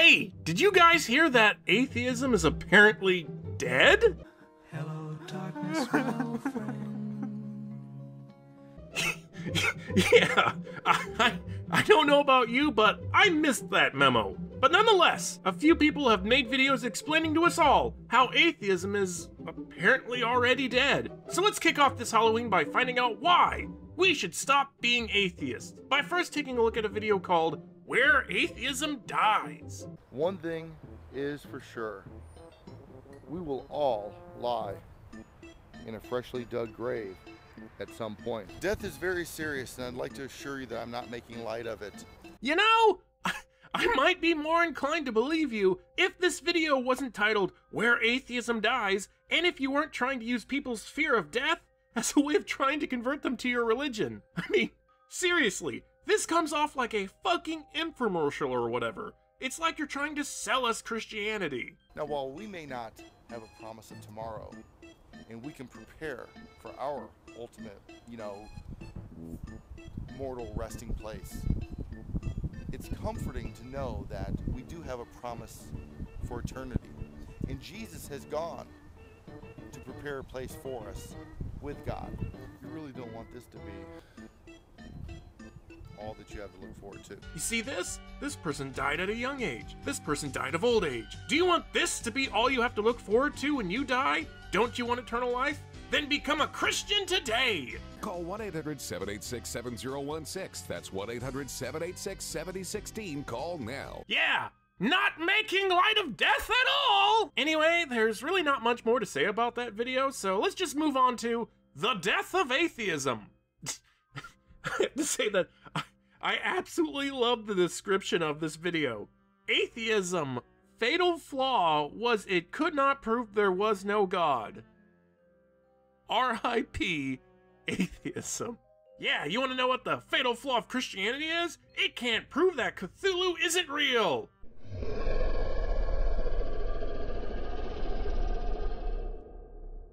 Hey, did you guys hear that atheism is apparently dead? Hello, darkness, my old friend. Yeah, I don't know about you, but I missed that memo. But nonetheless, a few people have made videos explaining to us all how atheism is apparently already dead. So let's kick off this Halloween by finding out why we should stop being atheists, by first taking a look at a video called Where Atheism Dies. One thing is for sure, we will all lie in a freshly dug grave at some point. Death is very serious, and I'd like to assure you that I'm not making light of it. You know, I might be more inclined to believe you if this video wasn't titled Where Atheism Dies, and if you weren't trying to use people's fear of death as a way of trying to convert them to your religion. I mean, seriously, this comes off like a fucking infomercial or whatever. It's like you're trying to sell us Christianity. Now, while we may not have a promise of tomorrow, and we can prepare for our ultimate, mortal resting place, it's comforting to know that we do have a promise for eternity. And Jesus has gone to prepare a place for us with God. You really don't want this to be all that you have to look forward to. You see this? This person died at a young age. This person died of old age. Do you want this to be all you have to look forward to when you die? Don't you want eternal life? Then become a Christian today! Call 1-800-786-7016. That's 1-800-786-7016. Call now. Yeah! Not making light of death at all! Anyway, there's really not much more to say about that video, so let's just move on to the Death of Atheism. I have to say that I absolutely love the description of this video. Atheism, fatal flaw was it could not prove there was no God. R.I.P. Atheism. Yeah, you want to know what the fatal flaw of Christianity is? It can't prove that Cthulhu isn't real.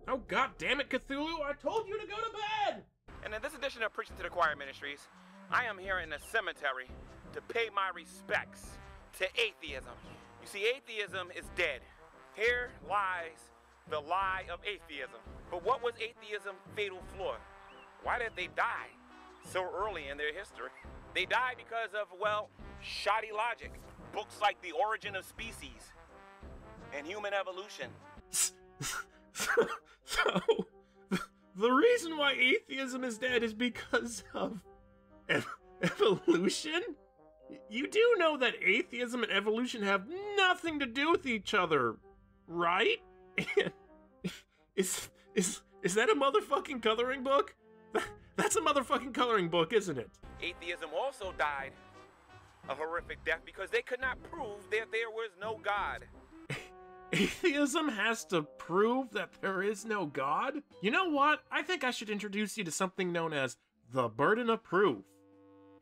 Oh, god damn it, Cthulhu, I told you to go to bed! And in this edition of Preaching to the Choir Ministries, I am here in the cemetery to pay my respects to atheism. You see, atheism is dead. Here lies the lie of atheism. But what was atheism's fatal flaw? Why did they die so early in their history? They died because of, well, shoddy logic. Books like The Origin of Species and Human Evolution. So, the reason why atheism is dead is because of evolution? You do know that atheism and evolution have nothing to do with each other, right? Is that a motherfucking coloring book? That's a motherfucking coloring book, isn't it? Atheism also died a horrific death because they could not prove that there was no God. Atheism has to prove that there is no God? You know what? I think I should introduce you to something known as the burden of proof.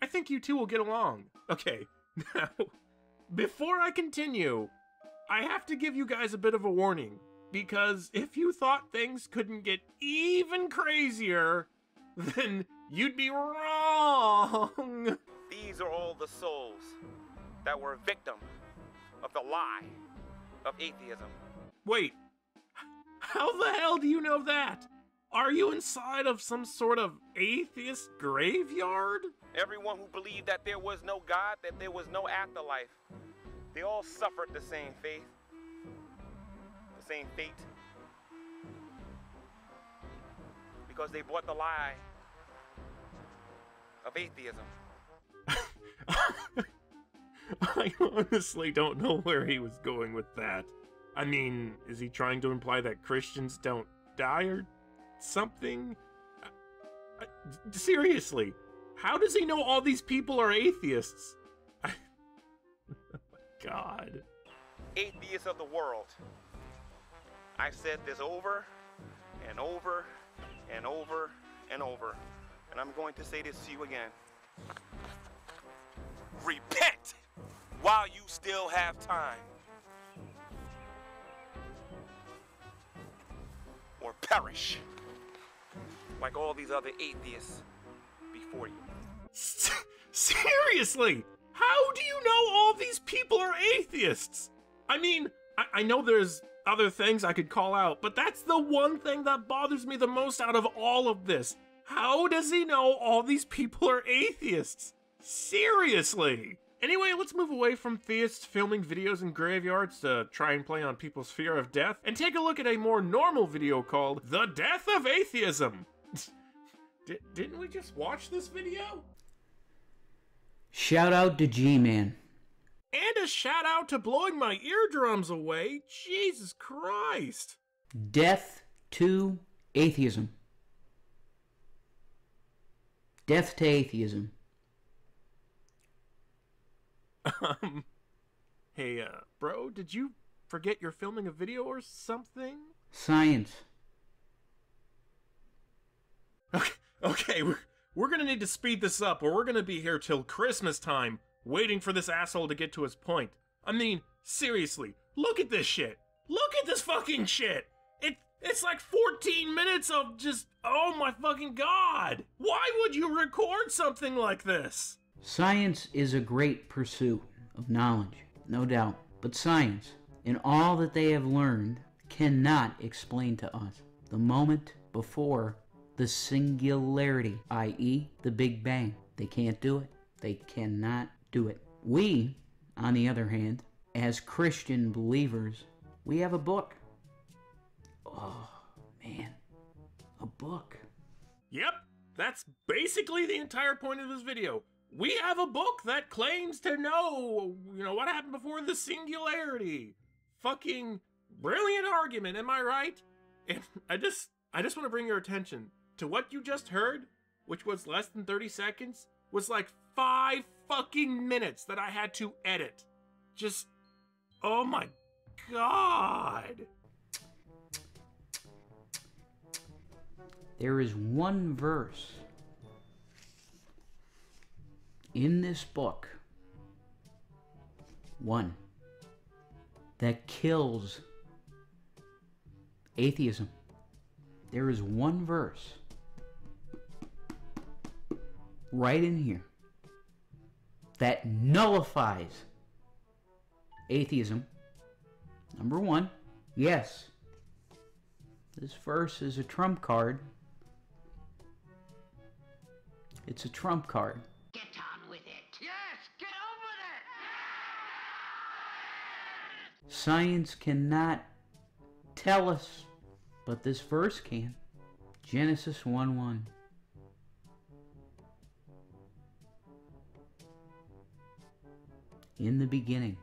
I think you two will get along. Okay, now, before I continue, I have to give you guys a bit of a warning, because if you thought things couldn't get even crazier, then you'd be wrong. These are all the souls that were a victim of the lie of atheism. Wait, how the hell do you know that? Are you inside of some sort of atheist graveyard? Everyone who believed that there was no God, that there was no afterlife, they all suffered the same fate, the same fate, because they bought the lie of atheism. I honestly don't know where he was going with that. I mean, is he trying to imply that Christians don't die or something? Seriously, how does he know all these people are atheists? Oh my God. Atheists of the world. I've said this over and over and over and over, and I'm going to say this to you again. Repent while you still have time, or perish like all these other atheists before you. Seriously, How do you know all these people are atheists? I mean, I know there's other things I could call out, but that's the one thing that bothers me the most out of all of this. How does he know all these people are atheists? Seriously. Anyway, let's move away from theists filming videos in graveyards to try and play on people's fear of death and take a look at a more normal video called The Death of Atheism. Didn't we just watch this video? Shout out to G-Man. And a shout out to blowing my eardrums away. Jesus Christ. Death to Atheism. Death to Atheism. Hey, bro, did you forget you're filming a video or something? Science. Okay, we're gonna need to speed this up, or we're gonna be here till Christmas time, waiting for this asshole to get to his point. I mean, seriously, look at this shit. Look at this fucking shit. It's like 14 minutes of just, oh my fucking god. Why would you record something like this? Science is a great pursuit of knowledge, no doubt. But science, in all that they have learned, cannot explain to us the moment before the singularity, i.e. the Big Bang. They can't do it. They cannot do it. We, on the other hand, as Christian believers, we have a book. Oh, man. A book. Yep, that's basically the entire point of this video. We have a book that claims to know, what happened before the singularity. Fucking brilliant argument, am I right? And I just want to bring your attention to what you just heard, which was less than 30 seconds, was like 5 fucking minutes that I had to edit. Just, oh my god. There is one verse in this book, one, that kills atheism. There is one verse right in here that nullifies atheism. Number one, yes, this verse is a trump card. It's a trump card. Get on with it. Yes, get on with it. Science cannot tell us, but this verse can. Genesis 1:1. In the beginning.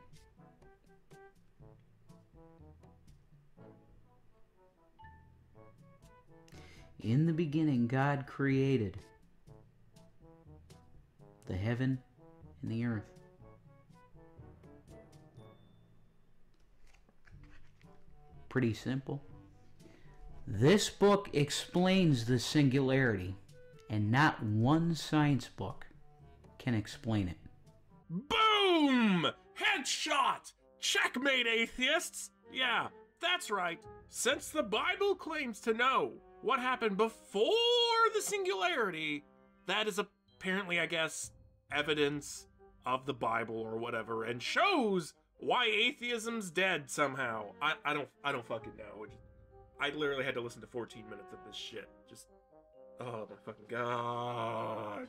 In the beginning, God created the heaven and the earth. Pretty simple. This book explains the singularity, and not one science book can explain it. Boom! Headshot! Checkmate, atheists! Yeah, that's right. Since the Bible claims to know what happened before the singularity, that is apparently, I guess, evidence of the Bible or whatever, and shows why atheism's dead somehow. I don't fucking know. I literally had to listen to 14 minutes of this shit. Just, oh my fucking god.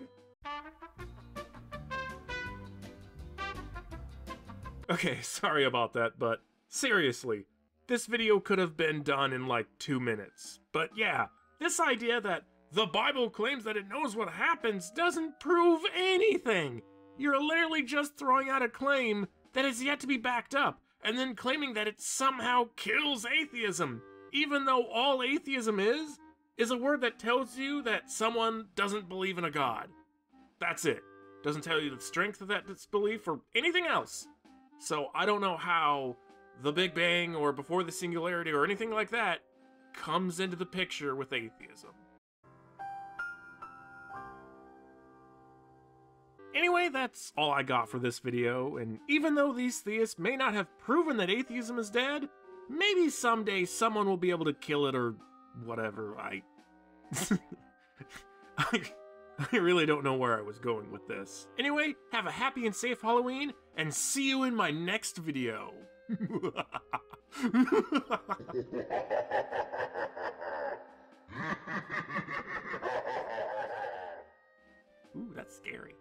Okay, sorry about that, but seriously, this video could have been done in like 2 minutes. But yeah, this idea that the Bible claims that it knows what happens doesn't prove anything. You're literally just throwing out a claim that is yet to be backed up, and then claiming that it somehow kills atheism, even though all atheism is a word that tells you that someone doesn't believe in a god. That's it. Doesn't tell you the strength of that disbelief or anything else. So I don't know how the Big Bang or before the singularity or anything like that comes into the picture with atheism. Anyway, that's all I got for this video, and even though these theists may not have proven that atheism is dead, maybe someday someone will be able to kill it or whatever. I really don't know where I was going with this. Anyway, have a happy and safe Halloween, and see you in my next video. Ooh, that's scary.